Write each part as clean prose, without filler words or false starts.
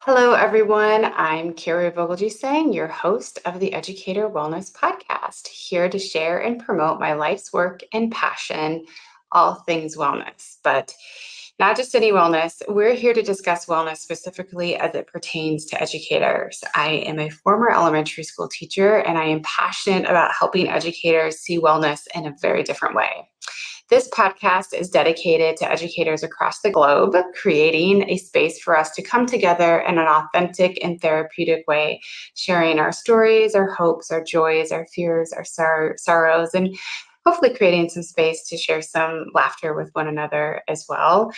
Hello, everyone. I'm Kari Vogelji, your host of the Educator Wellness Podcast, here to share and promote my life's work and passion, all things wellness. But not just any wellness. We're here to discuss wellness specifically as it pertains to educators. I am a former elementary school teacher, and I am passionate about helping educators see wellness in a very different way. This podcast is dedicated to educators across the globe, creating a space for us to come together in an authentic and therapeutic way, sharing our stories, our hopes, our joys, our fears, our sorrows, and hopefully creating some space to share some laughter with one another as well.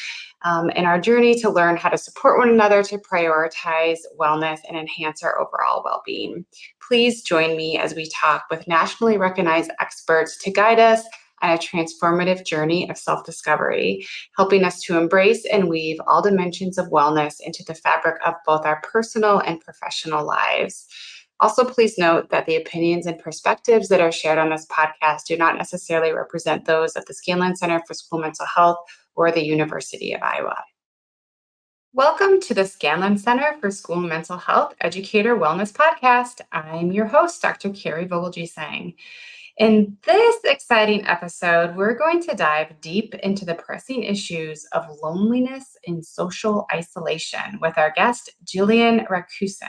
In our journey to learn how to support one another to prioritize wellness and enhance our overall well-being. Please join me as we talk with nationally recognized experts to guide us on a transformative journey of self-discovery, helping us to embrace and weave all dimensions of wellness into the fabric of both our personal and professional lives. Also, please note that the opinions and perspectives that are shared on this podcast do not necessarily represent those of the Scanlon Center for School Mental Health or the University of Iowa. Welcome to the Scanlon Center for School Mental Health Educator Wellness Podcast. I'm your host, Dr. Kari Vogelji. In this exciting episode, we're going to dive deep into the pressing issues of loneliness and social isolation with our guest, Jillian Racoosin.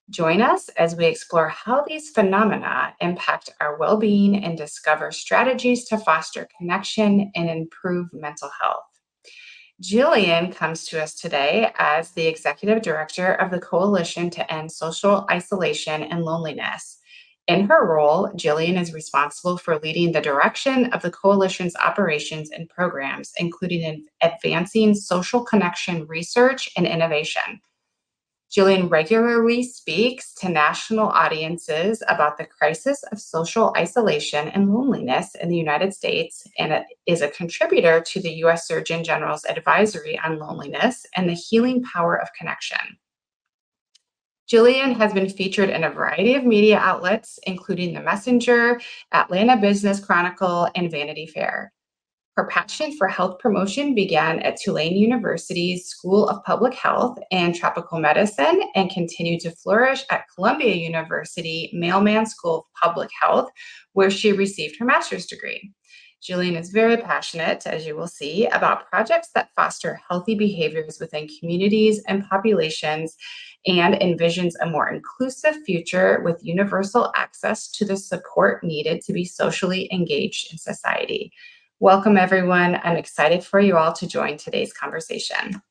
Join us as we explore how these phenomena impact our well-being and discover strategies to foster connection and improve mental health. Jillian comes to us today as the Executive Director of the Coalition to End Social Isolation and Loneliness. In her role, Jillian is responsible for leading the direction of the coalition's operations and programs, including in advancing social connection research and innovation. Jillian regularly speaks to national audiences about the crisis of social isolation and loneliness in the United States, and is a contributor to the U.S. Surgeon General's Advisory on Loneliness and the Healing Power of Connection. Jillian has been featured in a variety of media outlets, including The Messenger, Atlanta Business Chronicle, and Vanity Fair. Her passion for health promotion began at Tulane University's School of Public Health and Tropical Medicine and continued to flourish at Columbia University Mailman School of Public Health, where she received her master's degree. Jillian is very passionate, as you will see, about projects that foster healthy behaviors within communities and populations and envisions a more inclusive future with universal access to the support needed to be socially engaged in society. Welcome, everyone. I'm excited for you all to join today's conversation.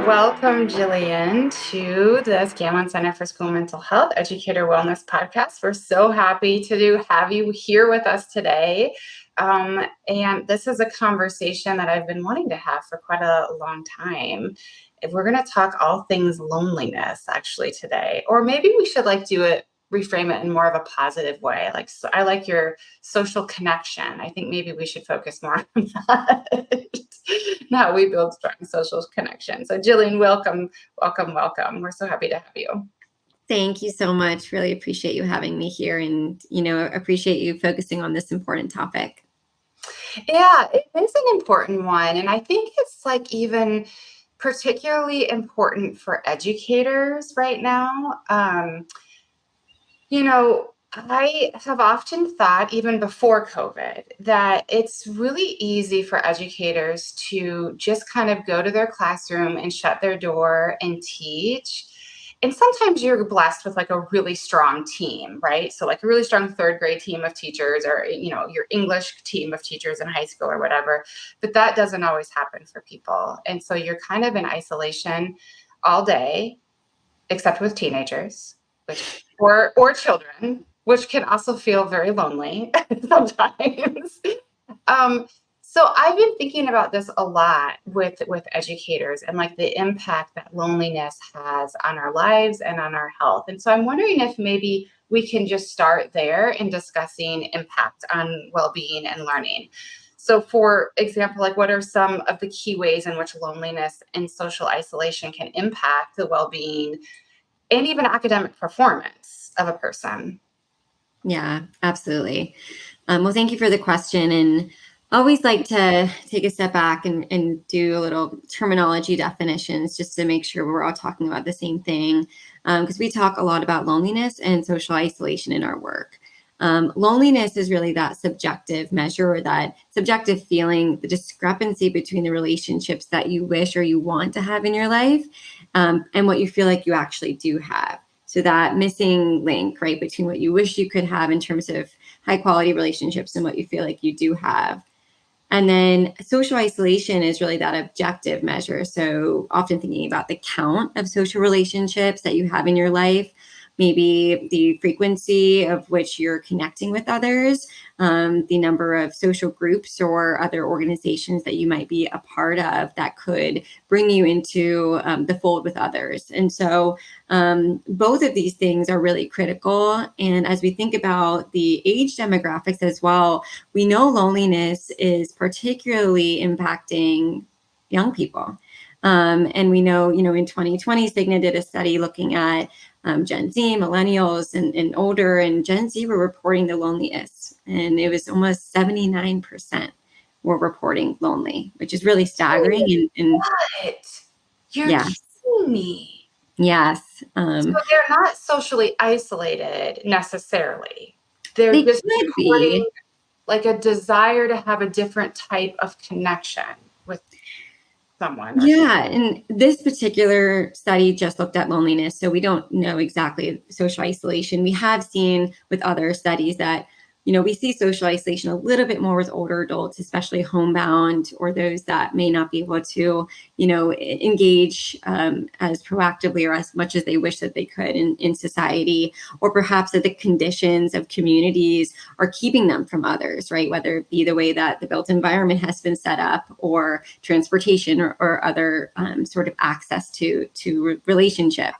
Welcome, Jillian, to the Scanlon Center for School Mental Health Educator Wellness Podcast. We're so happy to have you here with us today. And this is a conversation that I've been wanting to have for quite a long time. If we're going to talk all things loneliness actually today, or maybe we should reframe it in more of a positive way. So I like your social connection. I think maybe we should focus more on that. How we build strong social connection. So Jillian, welcome. We're so happy to have you. Thank you so much. Really appreciate you having me here and, appreciate you focusing on this important topic. Yeah, it is an important one. And I think it's even particularly important for educators right now. I have often thought, even before COVID, that it's really easy for educators to just kind of go to their classroom and shut their door and teach. And sometimes you're blessed with a really strong team, right? So a really strong third grade team of teachers, or, your English team of teachers in high school or whatever. But that doesn't always happen for people. And so you're kind of in isolation all day, except with teenagers, or children, which can also feel very lonely sometimes. So I've been thinking about this a lot with educators and the impact that loneliness has on our lives and on our health. And so I'm wondering if maybe we can just start there in discussing impact on well-being and learning. So for example, what are some of the key ways in which loneliness and social isolation can impact the well-being and even academic performance? of a person? Yeah, absolutely. Well, thank you for the question. And I always like to take a step back and do a little terminology definitions just to make sure we're all talking about the same thing. Because we talk a lot about loneliness and social isolation in our work. Loneliness is really that subjective measure or that subjective feeling, the discrepancy between the relationships that you wish or you want to have in your life and what you feel like you actually do have. So that missing link, right, between what you wish you could have in terms of high quality relationships and what you feel like you do have. And then social isolation is really that objective measure. So often thinking about the count of social relationships that you have in your life, maybe the frequency of which you're connecting with others, the number of social groups or other organizations that you might be a part of that could bring you into the fold with others. And so both of these things are really critical. And as we think about the age demographics as well, we know loneliness is particularly impacting young people. And we know, in 2020, Cigna did a study looking at Gen Z, millennials, and older, and Gen Z were reporting the loneliest. And it was almost 79% were reporting lonely, which is really staggering. And What? You're yes, kidding me. yes. So they're not socially isolated necessarily. They're They just could reporting be. like a desire to have a different type of connection with someone or something. Yeah, and this particular study just looked at loneliness, so we don't know exactly social isolation. We have seen with other studies that, we see social isolation a little bit more with older adults, especially homebound or those that may not be able to, engage as proactively or as much as they wish that they could in society, or perhaps that the conditions of communities are keeping them from others, right? Whether it be the way that the built environment has been set up or transportation or other sort of access to relationship.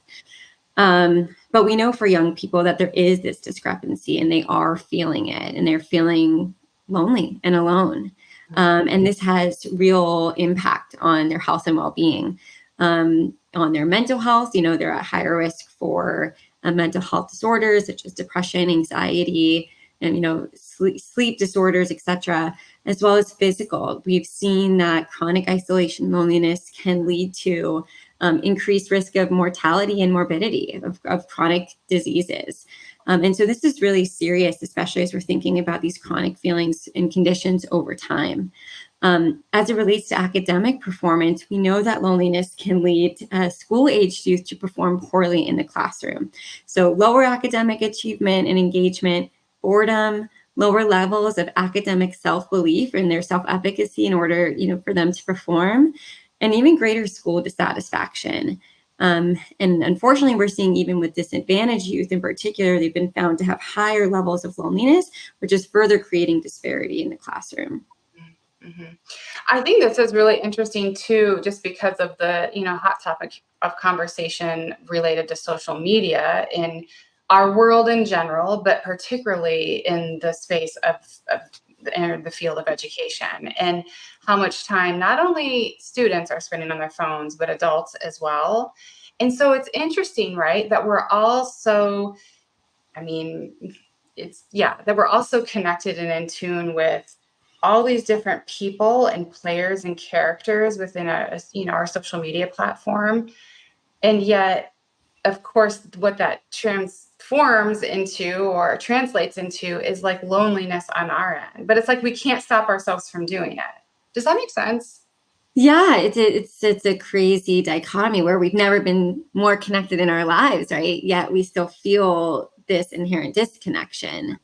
But we know for young people that there is this discrepancy and they are feeling it and they're feeling lonely and alone. And this has real impact on their health and well-being, on their mental health. They're at higher risk for mental health disorders such as depression, anxiety, and sleep disorders, etc., as well as physical. We've seen that chronic isolation, loneliness can lead to increased risk of mortality and morbidity of chronic diseases. And so this is really serious, especially as we're thinking about these chronic feelings and conditions over time. As it relates to academic performance, we know that loneliness can lead school-aged youth to perform poorly in the classroom. So lower academic achievement and engagement, boredom, lower levels of academic self-belief and their self-efficacy in order, for them to perform, and even greater school dissatisfaction. And unfortunately, we're seeing even with disadvantaged youth in particular, they've been found to have higher levels of loneliness, which is further creating disparity in the classroom. Mm-hmm. I think this is really interesting too, just because of the, hot topic of conversation related to social media in our world in general, but particularly in the space of the field of education, and how much time not only students are spending on their phones, but adults as well. And so it's interesting, right, that we're all so, I mean, that we're also connected and in tune with all these different people and players and characters within our social media platform. And yet, of course, what that transforms into or translates into is like loneliness on our end. But it's like we can't stop ourselves from doing it. Does that make sense? Yeah, it's a crazy dichotomy where we've never been more connected in our lives, right? Yet we still feel this inherent disconnection.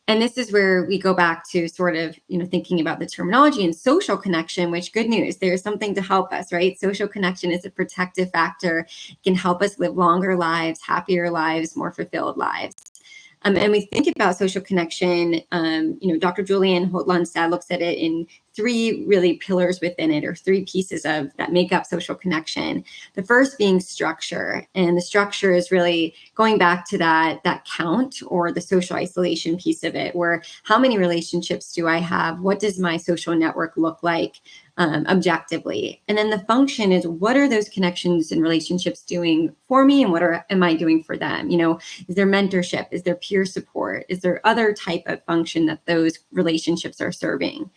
And this is where we go back to sort of, thinking about the terminology and social connection, which good news, there's something to help us, right? Social connection is a protective factor. It can help us live longer lives, happier lives, more fulfilled lives. And we think about social connection, Dr. Julian Holt-Lundstad looks at it in three really pillars within it, or three pieces of that make up social connection. The first being structure. And the structure is really going back to that count or the social isolation piece of it, where how many relationships do I have? What does my social network look like? objectively. And then the function is, what are those connections and relationships doing for me, and am I doing for them? Is there mentorship? Is there peer support? Is there other type of function that those relationships are serving?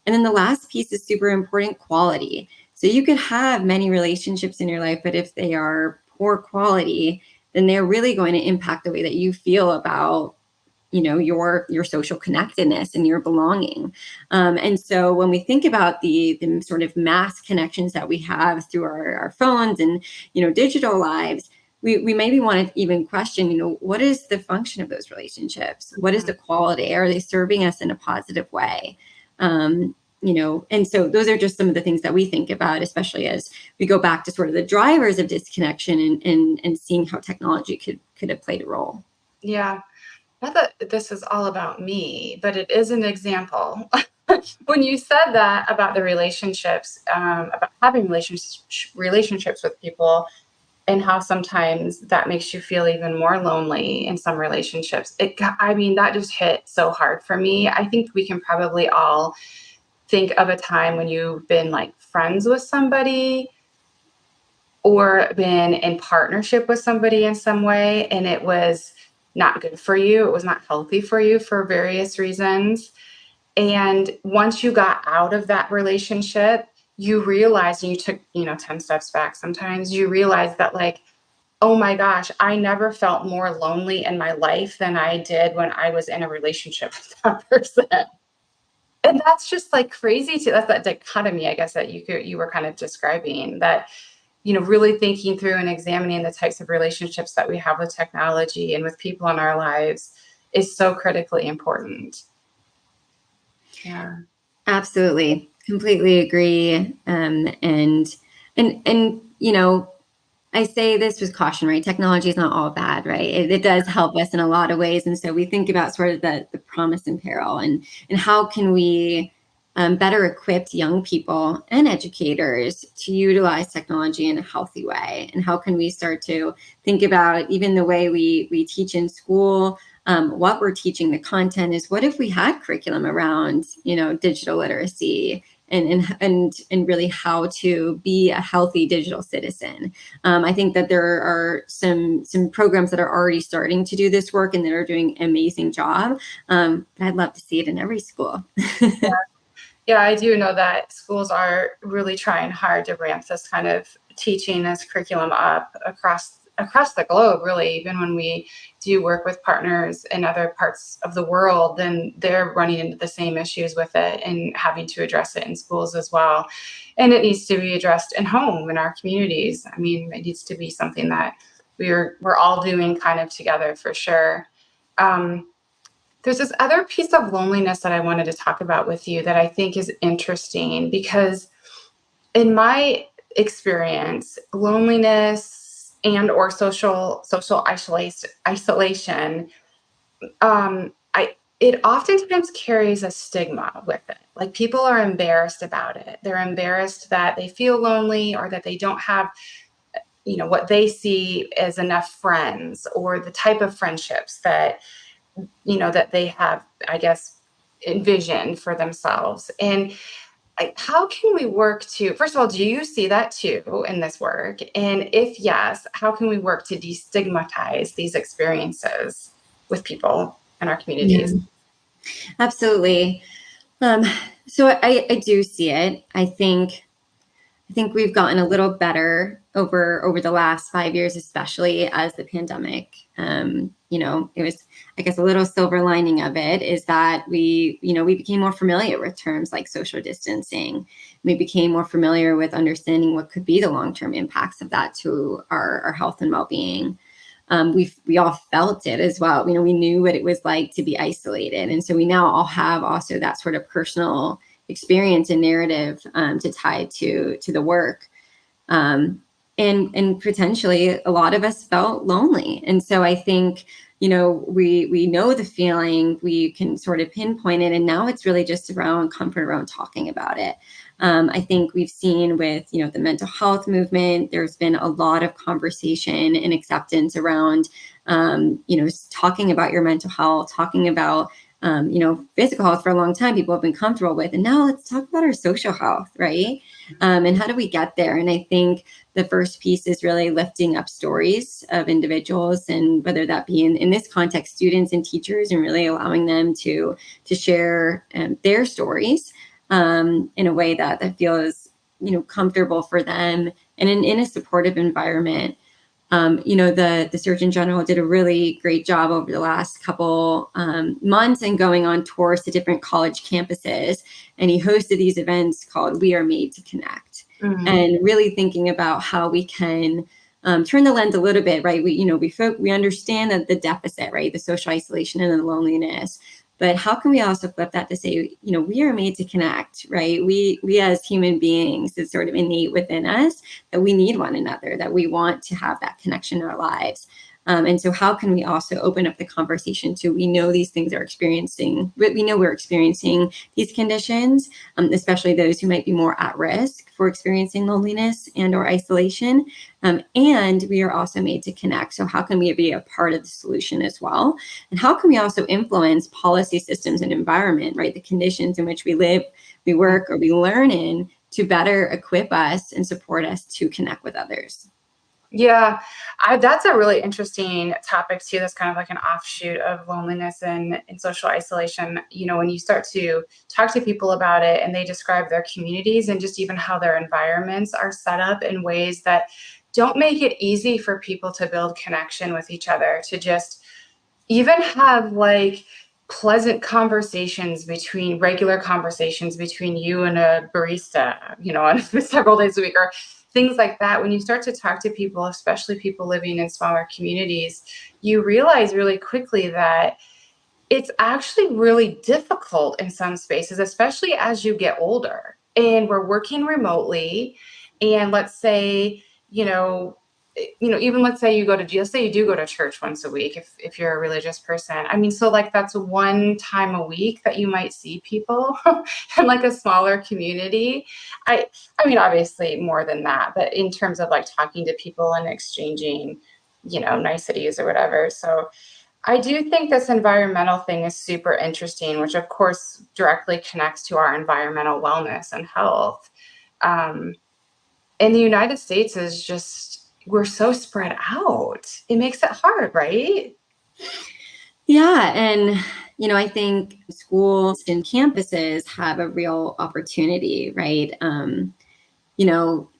And then the last piece is super important: quality. So you could have many relationships in your life, but if they are poor quality, then they're really going to impact the way that you feel about your social connectedness and your belonging. And so when we think about the sort of mass connections that we have through our phones and digital lives, we maybe want to even question, what is the function of those relationships? What is the quality? Are they serving us in a positive way? And so those are just some of the things that we think about, especially as we go back to sort of the drivers of disconnection and seeing how technology could have played a role. Yeah. Not that this is all about me, but it is an example. When you said that about the relationships, about having relationships with people, and how sometimes that makes you feel even more lonely in some relationships. That just hit so hard for me. I think we can probably all think of a time when you've been like friends with somebody or been in partnership with somebody in some way, and it was not good for you. It was not healthy for you for various reasons. And once you got out of that relationship, you realized, and you took, 10 steps back, sometimes you realize that, like, oh my gosh, I never felt more lonely in my life than I did when I was in a relationship with that person. And that's just like crazy that's that dichotomy, I guess, that you were kind of describing, that really thinking through and examining the types of relationships that we have with technology and with people in our lives is so critically important. Yeah. Absolutely. Completely agree. And I say this with caution, right? Technology is not all bad, right? It does help us in a lot of ways. And so we think about sort of the promise and peril, and how can we better equip young people and educators to utilize technology in a healthy way? And how can we start to think about even the way we teach in school, what we're teaching, the content is, what if we had curriculum around, digital literacy and really how to be a healthy digital citizen. I think that there are some programs that are already starting to do this work and that are doing an amazing job. But I'd love to see it in every school. Yeah, I do know that schools are really trying hard to ramp this kind of teaching, this curriculum up across the globe, really. Even when we do work with partners in other parts of the world, then they're running into the same issues with it and having to address it in schools as well. And it needs to be addressed in home, in our communities. I mean, it needs to be something that we're all doing kind of together, for sure. There's this other piece of loneliness that I wanted to talk about with you that I think is interesting, because in my experience, loneliness and or social isolation, it oftentimes carries a stigma with it. Like, people are embarrassed about it. They're embarrassed that they feel lonely, or that they don't have what they see as enough friends, or the type of friendships that that they have, I guess, envisioned for themselves. And how can we work to, first of all, do you see that too in this work? And if yes, how can we work to destigmatize these experiences with people in our Yeah, communities? absolutely. Um, so I do see it. I think we've gotten a little better over the last 5 years, especially as the pandemic. It was, I guess, a little silver lining of it is that we became more familiar with terms like social distancing. We became more familiar with understanding what could be the long-term impacts of that to our health and well-being. We all felt it as well. We knew what it was like to be isolated, and so we now all have also that sort of personal experience and narrative to tie to the work. And potentially a lot of us felt lonely. And so I think, we know the feeling, we can sort of pinpoint it. And now it's really just around comfort around talking about it. I think we've seen with, the mental health movement, there's been a lot of conversation and acceptance around, talking about your mental health, talking about physical health for a long time, people have been comfortable with. And now let's talk about our social health, right? And how do we get there? And I think the first piece is really lifting up stories of individuals, and whether that be in this context, students and teachers, and really allowing them to share their stories in a way that feels, comfortable for them, and in a supportive environment. The Surgeon General did a really great job over the last couple months and going on tours to different college campuses. And he hosted these events called We Are Made to Connect, and really thinking about how we can turn the lens a little bit, right? We understand that the deficit, right? The social isolation and the loneliness. But how can we also flip that to say, we are made to connect, right? We as human beings, it's sort of innate within us that we need one another, that we want to have that connection in our lives. And so how can we also open up the conversation to, we know these things are experiencing, we know we're experiencing these conditions, especially those who might be more at risk for experiencing loneliness and or isolation. And we are also made to connect. So how can we be a part of the solution as well? And how can we also influence policy systems and environment, right? The conditions in which we live, we work, or we learn in, to better equip us and support us to connect with others. Yeah, that's a really interesting topic too. That's kind of like an offshoot of loneliness and social isolation. When you start to talk to people about it and they describe their communities and just even how their environments are set up in ways that don't make it easy for people to build connection with each other, to just even have like pleasant regular conversations between you and a barista, on several days a week, or things like that. When you start to talk to people, especially people living in smaller communities, you realize really quickly that it's actually really difficult in some spaces, especially as you get older and we're working remotely. And let's say, even let's say let's say you do go to church once a week, if you're a religious person. I mean, so like that's one time a week that you might see people in like a smaller community. I mean, obviously more than that, but in terms of like talking to people and exchanging, niceties or whatever. So I do think this environmental thing is super interesting, which of course directly connects to our environmental wellness and health. In the United States is just, we're so spread out. It makes it hard, right? Yeah. And, I think schools and campuses have a real opportunity, right?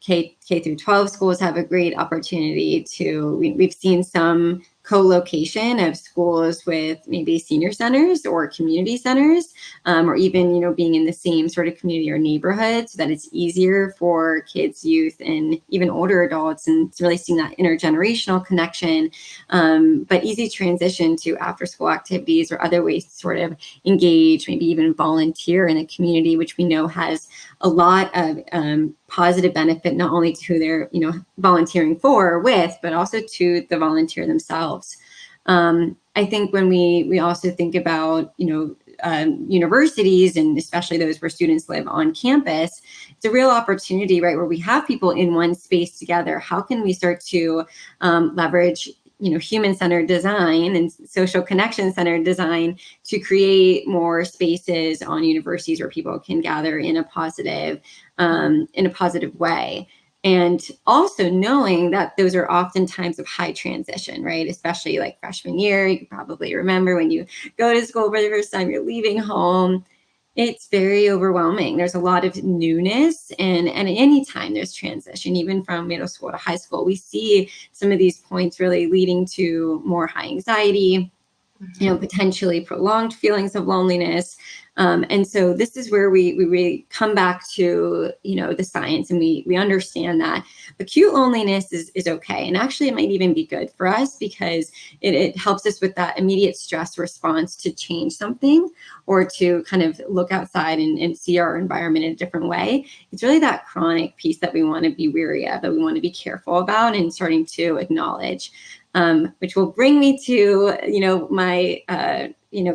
K through 12 schools have a great opportunity we've seen some co-location of schools with maybe senior centers or community centers, or even, being in the same sort of community or neighborhood, so that it's easier for kids, youth, and even older adults, and it's really seeing that intergenerational connection, but easy transition to after school activities or other ways to sort of engage, maybe even volunteer in a community, which we know has a lot of positive benefit, not only to who they're volunteering for or with, but also to the volunteer themselves. I think when we also think about universities, and especially those where students live on campus, it's a real opportunity, right, where we have people in one space together. How can we start to leverage human-centered design and social connection-centered design to create more spaces on universities where people can gather in a positive way? And also knowing that those are often times of high transition, right? Especially like freshman year, you can probably remember when you go to school for the first time, you're leaving home. It's very overwhelming. There's a lot of newness, and any time there's transition, even from middle school to high school, we see some of these points really leading to more high anxiety, potentially prolonged feelings of loneliness. And so this is where we really come back to, the science, and we understand that acute loneliness is okay. And actually it might even be good for us, because it helps us with that immediate stress response to change something, or to kind of look outside and see our environment in a different way. It's really that chronic piece that we want to be wary of, that we want to be careful about and starting to acknowledge. Which will bring me to, my,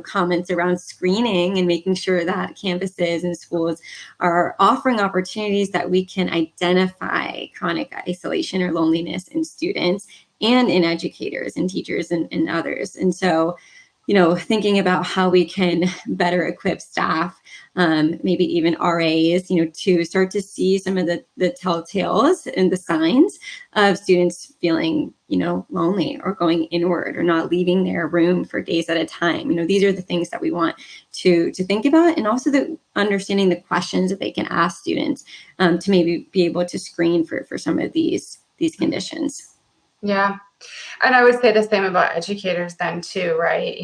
comments around screening and making sure that campuses and schools are offering opportunities that we can identify chronic isolation or loneliness in students and in educators and teachers and others. And so thinking about how we can better equip staff, maybe even RAs, to start to see some of the telltales and the signs of students feeling, lonely or going inward or not leaving their room for days at a time. These are the things that we want to think about, and also understanding the questions that they can ask students to maybe be able to screen for some of these conditions. Yeah. And I would say the same about educators then too, right?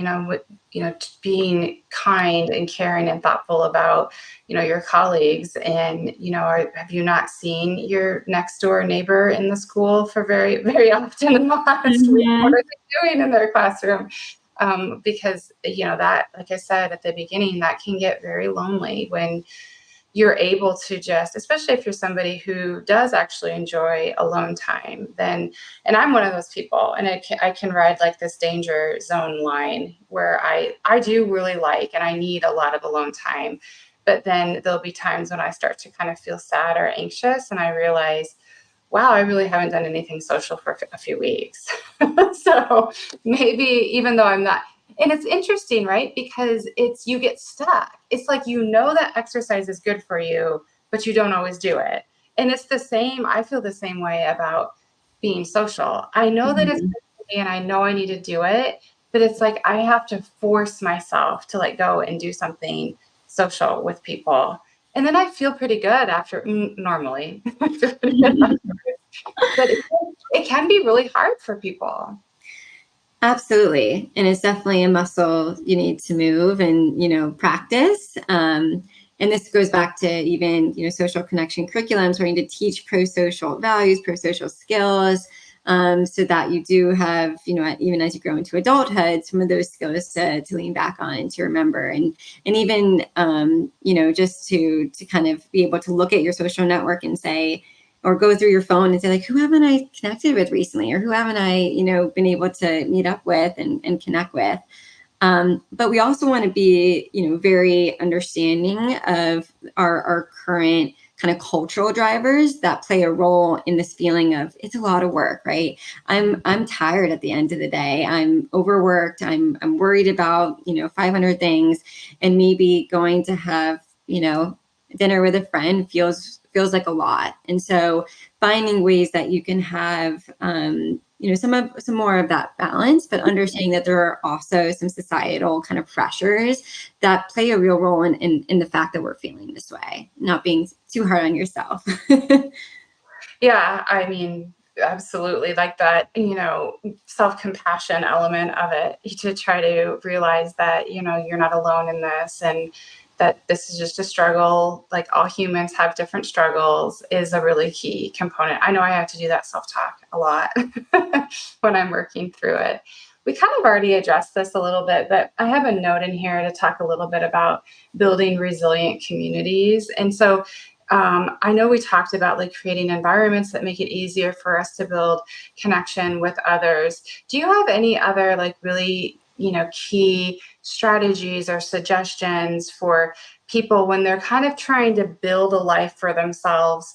Being kind and caring and thoughtful about, your colleagues, and, have you not seen your next door neighbor in the school for very, very often in the last week? What are they doing in their classroom? Because, that, like I said at the beginning, that can get very lonely when you're able to just, especially if you're somebody who does actually enjoy alone time, then, and I'm one of those people, and I can ride like this danger zone line where I do really like, and I need a lot of alone time. But then there'll be times when I start to kind of feel sad or anxious, and I realize, wow, I really haven't done anything social for a few weeks. So maybe, even though I'm not, and it's interesting, right? Because you get stuck. It's like, that exercise is good for you, but you don't always do it. And it's the same. I feel the same way about being social. I know that it's Mhm. good for me and I know I need to do it, but it's like I have to force myself to go and do something social with people. And then I feel pretty good after, normally. I feel pretty good afterwards. But it can be really hard for people. Absolutely. And it's definitely a muscle you need to move and, practice. And this goes back to even, social connection curriculums where you need to teach pro-social values, pro-social skills, so that you do have, even as you grow into adulthood, some of those skills to lean back on and to remember. And even, just to kind of be able to look at your social network and say, or go through your phone and say, like, who haven't I connected with recently? Or who haven't I, been able to meet up with and connect with? But we also want to be, very understanding of our current kind of cultural drivers that play a role in this feeling of it's a lot of work, right? I'm tired at the end of the day. I'm overworked. I'm worried about, 500 things, and maybe going to have, dinner with a friend feels like a lot. And so finding ways that you can have some more of that balance, but understanding that there are also some societal kind of pressures that play a real role in the fact that we're feeling this way, not being too hard on yourself. Yeah, I mean, absolutely. Like that, self-compassion element of it, to try to realize that, you're not alone in this, and that this is just a struggle. Like all humans have different struggles, is a really key component. I know I have to do that self-talk a lot when I'm working through it. We kind of already addressed this a little bit, but I have a note in here to talk a little bit about building resilient communities. And so I know we talked about creating environments that make it easier for us to build connection with others. Do you have any other really, key strategies or suggestions for people when they're kind of trying to build a life for themselves,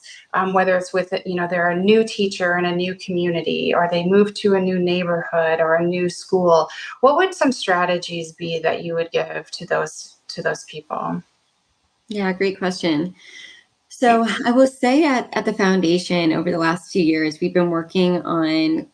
whether it's with, they're a new teacher in a new community, or they move to a new neighborhood or a new school? What would some strategies be that you would give to those people? Yeah, great question. So I will say at the foundation over the last few years, we've been working on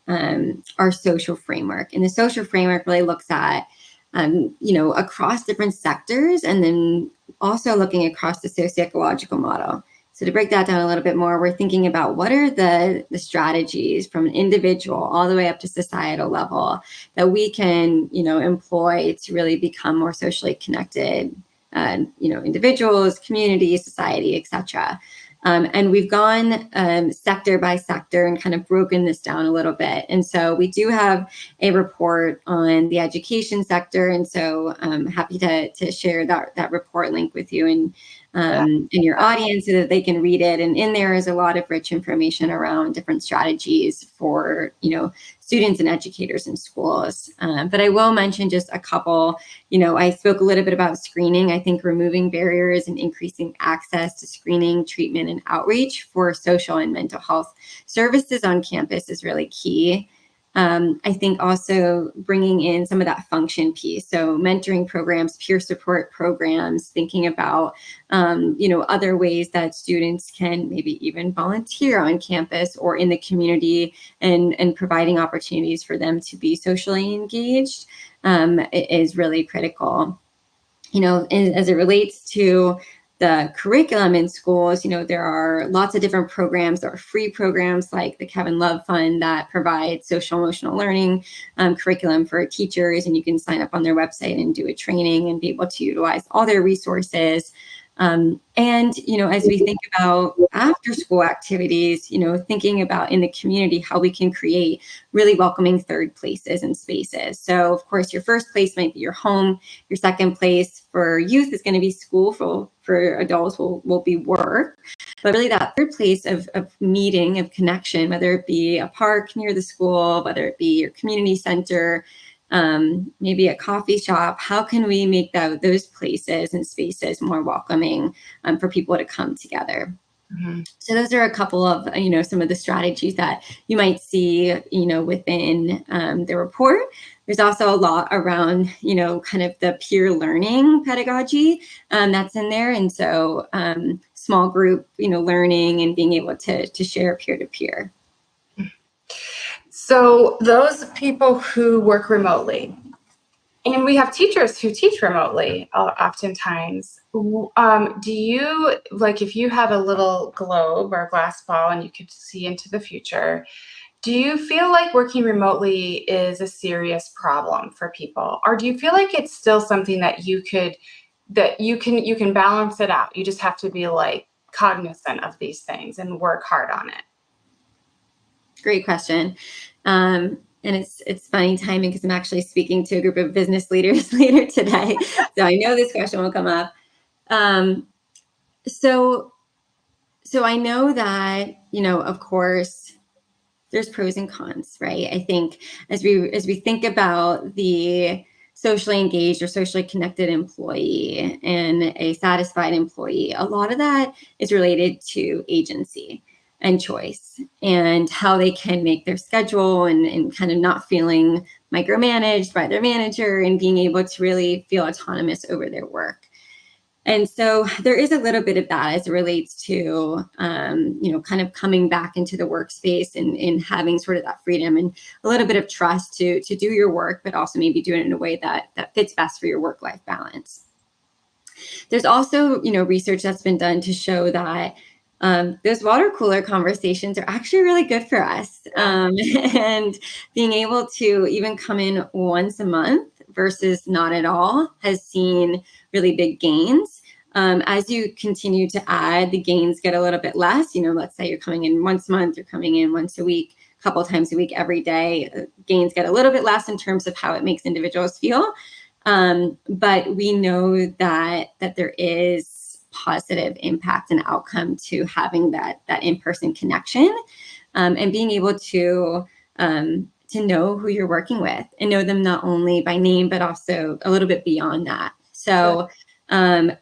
our social framework. And the social framework really looks at, across different sectors, and then also looking across the socio-ecological model. So to break that down a little bit more, we're thinking about what are the strategies from an individual all the way up to societal level that we can, employ to really become more socially connected, individuals, communities, society, etc. And we've gone sector by sector and kind of broken this down a little bit. And so we do have a report on the education sector. And so I'm happy to share that report link with you and your audience so that they can read it. And in there is a lot of rich information around different strategies for, students and educators in schools. But I will mention just a couple. I spoke a little bit about screening. I think removing barriers and increasing access to screening, treatment, and outreach for social and mental health services on campus is really key. I think also bringing in some of that function piece. So mentoring programs, peer support programs, thinking about, other ways that students can maybe even volunteer on campus or in the community, and providing opportunities for them to be socially engaged is really critical. As it relates to the curriculum in schools, there are lots of different programs. There are free programs like the Kevin Love Fund that provides social emotional learning curriculum for teachers, and you can sign up on their website and do a training and be able to utilize all their resources. And as we think about after school activities, thinking about in the community how we can create really welcoming third places and spaces. So of course, your first place might be your home. Your second place for youth is going to be school. For adults will be work. But really that third place of meeting, of connection, whether it be a park near the school, whether it be your community center, maybe a coffee shop, how can we make those places and spaces more welcoming for people to come together? Mm-hmm. So those are a couple of, some of the strategies that you might see, within the report. There's also a lot around, kind of the peer learning pedagogy that's in there. And so small group, learning and being able to share peer-to-peer. So those people who work remotely, and we have teachers who teach remotely oftentimes. Do you, like, if you had a little globe or a glass ball and you could see into the future, do you feel like working remotely is a serious problem for people? Or do you feel like it's still something that you can balance it out? You just have to be like cognizant of these things and work hard on it. Great question. And it's funny timing because I'm actually speaking to a group of business leaders later today. So I know this question will come up. So I know that, of course, there's pros and cons, right? I think as we think about the socially engaged or socially connected employee and a satisfied employee, a lot of that is related to agency and choice and how they can make their schedule and kind of not feeling micromanaged by their manager and being able to really feel autonomous over their work. And so there is a little bit of that as it relates to, kind of coming back into the workspace and having sort of that freedom and a little bit of trust to do your work, but also maybe do it in a way that fits best for your work-life balance. There's also, research that's been done to show that those water cooler conversations are actually really good for us. And being able to even come in once a month versus not at all has seen really big gains. As you continue to add, the gains get a little bit less. Let's say you're coming in once a month, you're coming in once a week, a couple times a week, every day. Gains get a little bit less in terms of how it makes individuals feel. But we know that there is positive impact and outcome to having that in-person connection, and being able to know who you're working with and know them not only by name, but also a little bit beyond that. So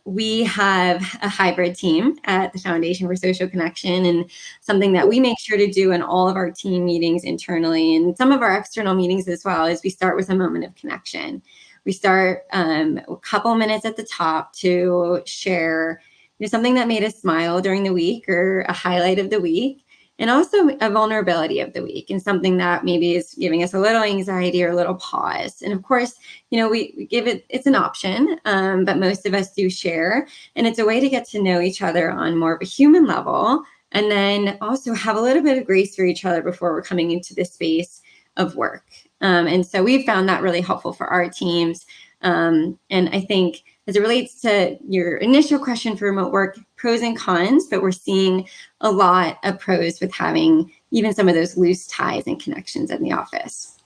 we have a hybrid team at the Foundation for Social Connection, and something that we make sure to do in all of our team meetings internally and some of our external meetings as well is we start with a moment of connection. We start a couple minutes at the top to share something that made us smile during the week or a highlight of the week, and also a vulnerability of the week and something that maybe is giving us a little anxiety or a little pause. And of course, we give it's an option, but most of us do share. And it's a way to get to know each other on more of a human level, and then also have a little bit of grace for each other before we're coming into the space of work. And so we've found that really helpful for our teams. And I think as it relates to your initial question for remote work, pros and cons, but we're seeing a lot of pros with having even some of those loose ties and connections in the office.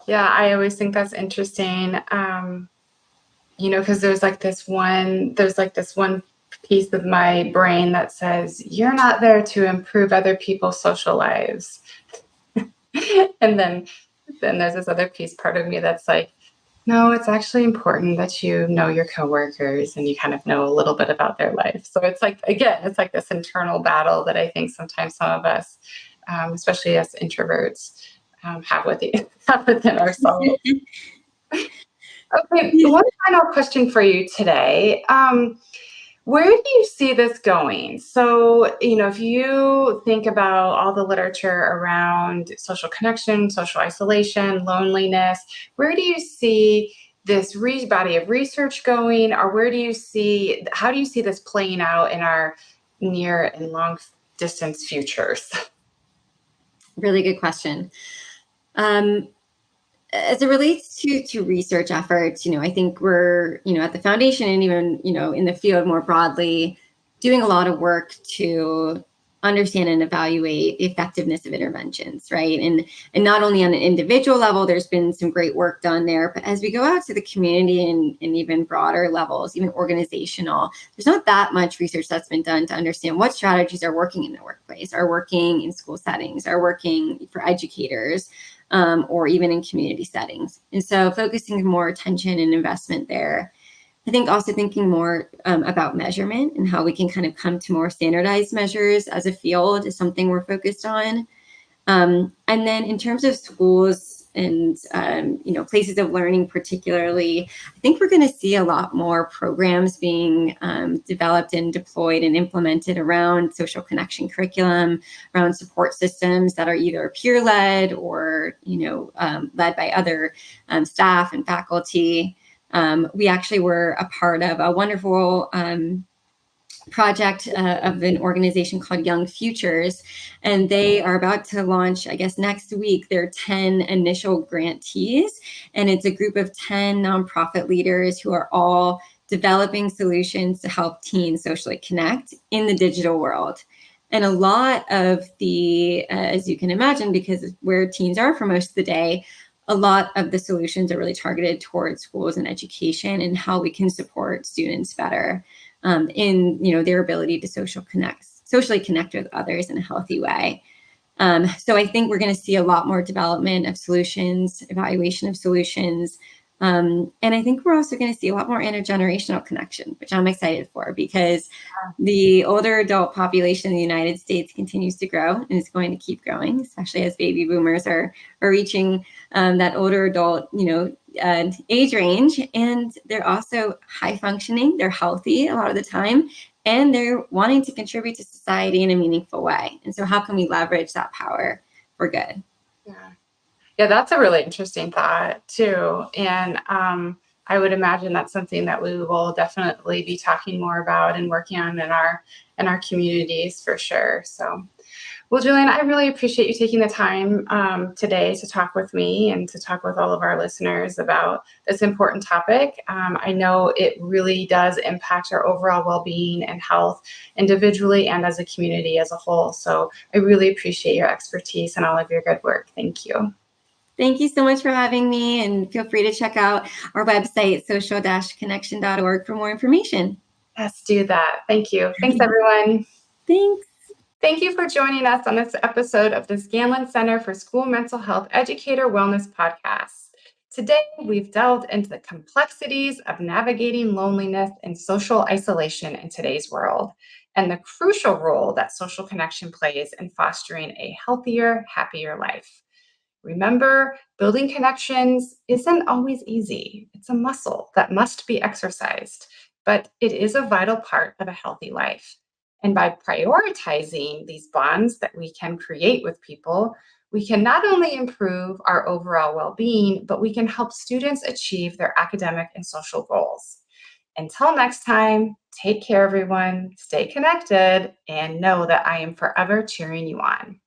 Yeah, I always think that's interesting. Because there's this one piece of my brain that says, you're not there to improve other people's social lives. And then there's this other part of me that's like, no, it's actually important that you know your coworkers and you kind of know a little bit about their life. So it's like this internal battle that I think sometimes some of us, especially us introverts, have have within ourselves. Okay, one final question for you today. Where do you see this going? So, if you think about all the literature around social connection, social isolation, loneliness, where do you see this body of research going, or how do you see this playing out in our near and long distance futures? Really good question. Um, as it relates to research efforts, I think we're, at the foundation and even, in the field more broadly, doing a lot of work to understand and evaluate the effectiveness of interventions, right? And not only on an individual level, there's been some great work done there, but as we go out to the community and even broader levels, even organizational, there's not that much research that's been done to understand what strategies are working in the workplace, are working in school settings, are working for educators, or even in community settings. And so focusing more attention and investment there. I think also thinking more about measurement and how we can kind of come to more standardized measures as a field is something we're focused on. And then in terms of schools and places of learning particularly, I think we're going to see a lot more programs being developed and deployed and implemented around social connection curriculum, around support systems that are either peer-led or led by other staff and faculty. We actually were a part of a wonderful project of an organization called Young Futures, and they are about to launch, I guess, next week, their 10 initial grantees, and it's a group of 10 nonprofit leaders who are all developing solutions to help teens socially connect in the digital world. And a lot of the, as you can imagine, because where teens are for most of the day, a lot of the solutions are really targeted towards schools and education and how we can support students better in their ability to socially connect with others in a healthy way. So I think we're going to see a lot more development of solutions, evaluation of solutions. And I think we're also going to see a lot more intergenerational connection, which I'm excited for, because the older adult population in the United States continues to grow and is going to keep growing, especially as baby boomers are reaching that older adult, age range. And they're also high functioning, they're healthy a lot of the time, and they're wanting to contribute to society in a meaningful way. And so how can we leverage that power for good? Yeah. Yeah, that's a really interesting thought too. And I would imagine that's something that we will definitely be talking more about and working on in our communities for sure. So, well, Jillian, I really appreciate you taking the time today to talk with me and to talk with all of our listeners about this important topic. I know it really does impact our overall well-being and health individually and as a community as a whole. So I really appreciate your expertise and all of your good work. Thank you. Thank you so much for having me, and feel free to check out our website, social-connection.org, for more information. Let's do that. Thank you. Thanks, everyone. Thanks. Thank you for joining us on this episode of the Scanlon Center for School Mental Health Educator Wellness Podcast. Today, we've delved into the complexities of navigating loneliness and social isolation in today's world, and the crucial role that social connection plays in fostering a healthier, happier life. Remember, building connections isn't always easy. It's a muscle that must be exercised, but it is a vital part of a healthy life. And by prioritizing these bonds that we can create with people, we can not only improve our overall well-being, but we can help students achieve their academic and social goals. Until next time, take care, everyone, stay connected, and know that I am forever cheering you on.